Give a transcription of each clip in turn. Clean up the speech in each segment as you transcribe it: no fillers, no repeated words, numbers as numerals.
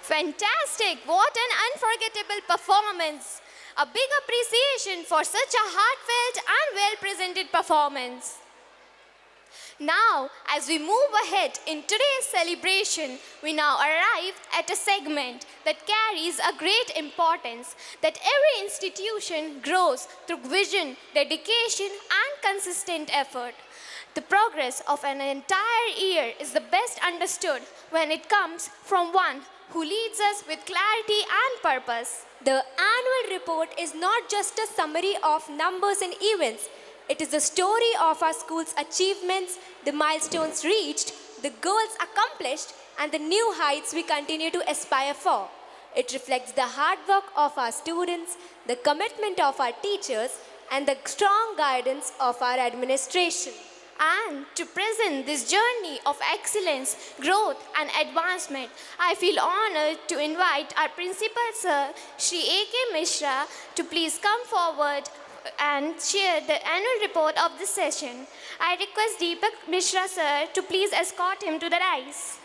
Fantastic! What an unforgettable performance! A big appreciation for such a heartfelt and well presented performance. Now, as we move ahead in today's celebration, we now arrive at a segment that carries a great importance, that every institution grows through vision, dedication, and consistent effort. The progress of an entire year is the best understood when it comes from one who leads us with clarity and purpose. The annual report is not just a summary of numbers and events. It is the story of our school's achievements, the milestones reached, the goals accomplished, and the new heights we continue to aspire for. It reflects the hard work of our students, the commitment of our teachers, and the strong guidance of our administration. And to present this journey of excellence, growth, and advancement, I feel honored to invite our Principal Sir, Shri A.K. Mishra, to please come forward and share the annual report of this session. I request Deepak Mishra Sir to please escort him to the dais.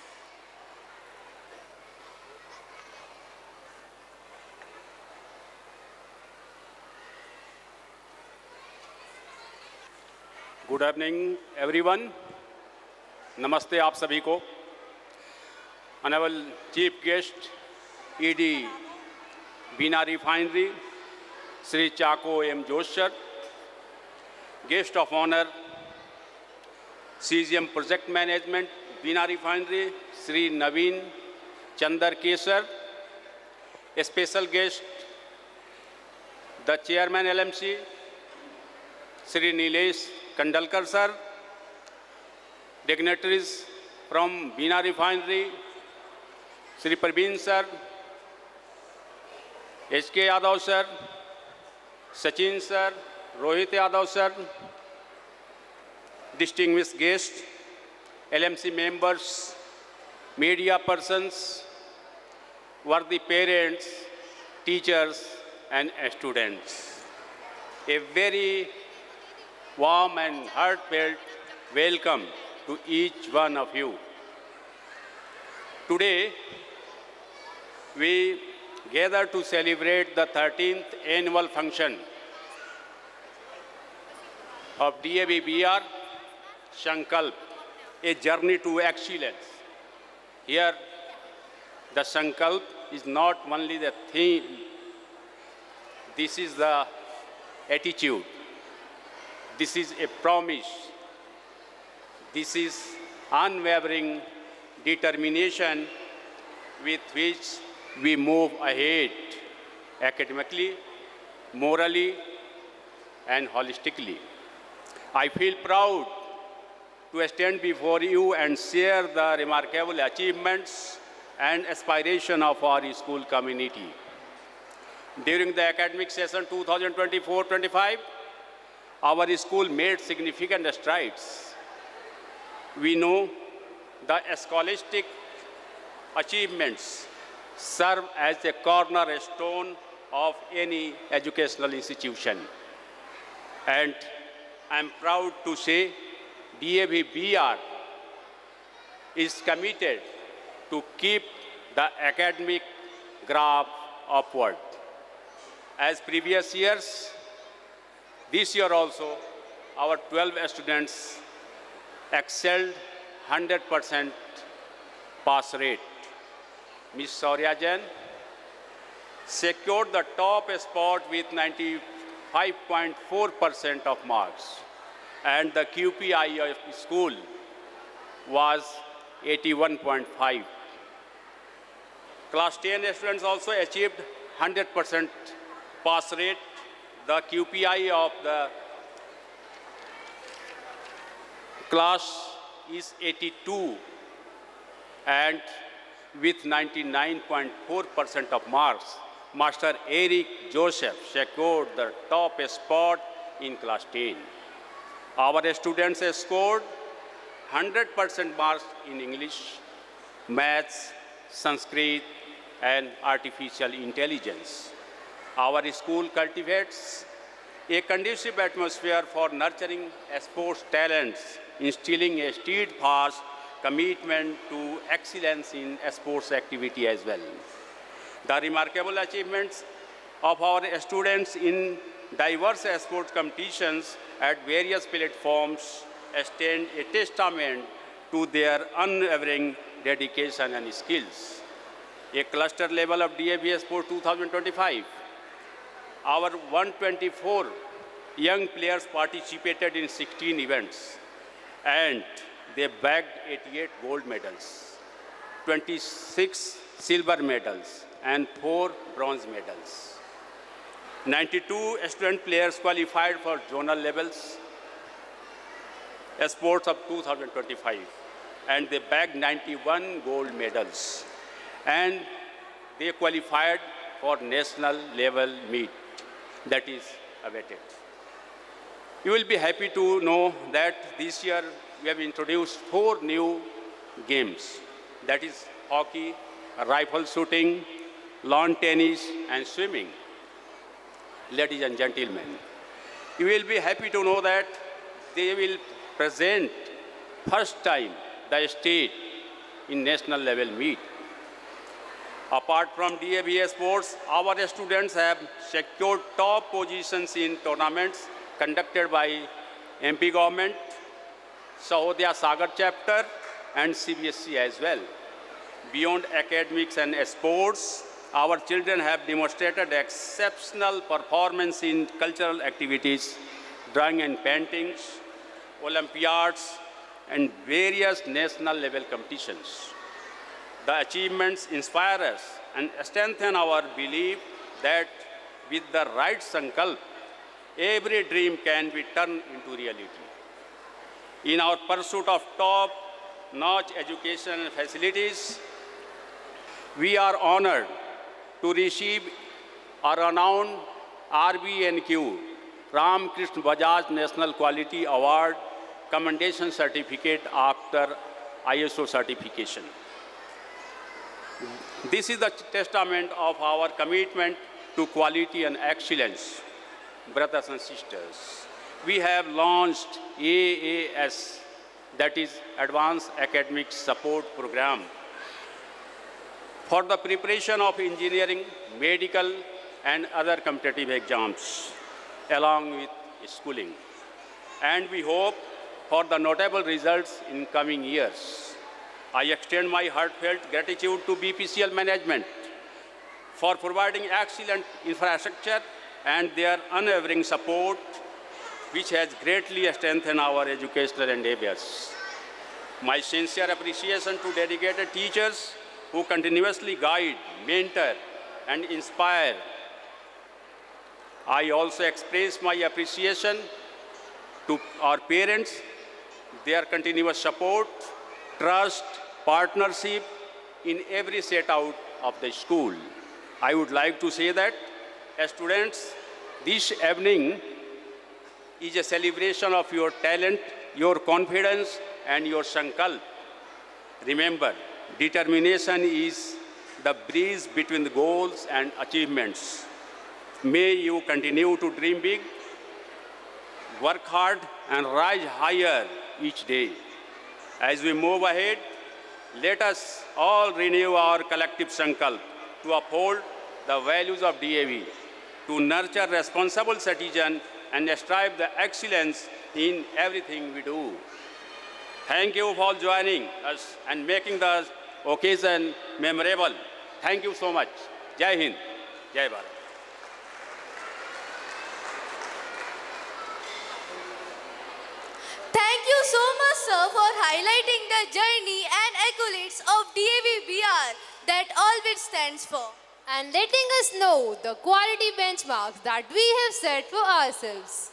Good evening everyone नमस्ते आप सभी को honourable chief guest ED Bina refinery Shri Chacko M जोशर guest of honour CGM project management Bina refinery Shri Naveen Chander Kesar special guest the chairman LMC Shri Nilesh Kandalkar sir, dignitaries from Bina Refinery, Sri Parveen sir, H.K. Yadav sir, Sachin sir, Rohit Yadav sir, distinguished guests, LMC members, media persons, worthy parents, teachers and students. A very warm and heartfelt welcome to each one of you. Today, we gather to celebrate the 13th annual function of DAVBR Sankalp, a journey to excellence. Here, the Sankalp is not only the theme, this is the attitude. This is a promise. This is unwavering determination with which we move ahead academically, morally, and holistically. I feel proud to stand before you and share the remarkable achievements and aspiration of our school community. During the academic session 2024-25, our school made significant strides. We know the scholastic achievements serve as the cornerstone of any educational institution. And I'm proud to say DAVBR is committed to keep the academic graph upward. As previous years, this year also, our 12 students excelled 100% pass rate. Ms. Saurya Jain secured the top spot with 95.4% of marks, and the QPI of the school was 81.5. Class 10 students also achieved 100% pass rate. The QPI of the class is 82, and with 99.4% of marks, Master Eric Joseph secured the top spot in class 10. Our students scored 100% marks in English, Maths, Sanskrit, and Artificial Intelligence. Our school cultivates a conducive atmosphere for nurturing sports talents, instilling a steadfast commitment to excellence in sports activity as well. The remarkable achievements of our students in diverse sports competitions at various platforms stand a testament to their unwavering dedication and skills. A cluster level of DAB Sport 2025, our 124 young players participated in 16 events and they bagged 88 gold medals, 26 silver medals, and 4 bronze medals. 92 student players qualified for zonal levels sports of 2025, and they bagged 91 gold medals, and they qualified for national level meet that is awaited. You will be happy to know that this year we have introduced 4 new games, that is hockey, rifle shooting, lawn tennis, and swimming. Ladies and gentlemen, you will be happy to know that they will present first time the state in national level meet. Apart from DAB Sports, our students have secured top positions in tournaments conducted by MP government, Sahodaya Sagar chapter, and CBSE as well. Beyond academics and sports, our children have demonstrated exceptional performance in cultural activities, drawing and paintings, Olympiads, and various national level competitions. The achievements inspire us and strengthen our belief that with the right sankalp, every dream can be turned into reality. In our pursuit of top-notch education and facilities, we are honored to receive a renowned RBNQ, Ram Krishna Bajaj National Quality Award Commendation Certificate after ISO certification. This is the testament of our commitment to quality and excellence. Brothers and sisters, we have launched AAS, that is Advanced Academic Support Program, for the preparation of engineering, medical, and other competitive exams, along with schooling. And we hope for the notable results in coming years. I extend my heartfelt gratitude to BPCL management for providing excellent infrastructure and their unwavering support, which has greatly strengthened our educational endeavors. My sincere appreciation to dedicated teachers who continuously guide, mentor, and inspire. I also express my appreciation to our parents, their continuous support, trust, partnership in every set out of the school. I would like to say that, as students, this evening is a celebration of your talent, your confidence, and your sankalp. Remember, determination is the bridge between the goals and achievements. May you continue to dream big, work hard, and rise higher each day. As we move ahead, let us all renew our collective sankalp to uphold the values of DAV, to nurture responsible citizen and strive the excellence in everything we do. Thank you for joining us and making the occasion memorable. Thank you so much. Jai Hind, Jai Bharat. Thank you so much, sir, for highlighting the journey and accolades of DAV-BR that Allbit stands for, and letting us know the quality benchmarks that we have set for ourselves.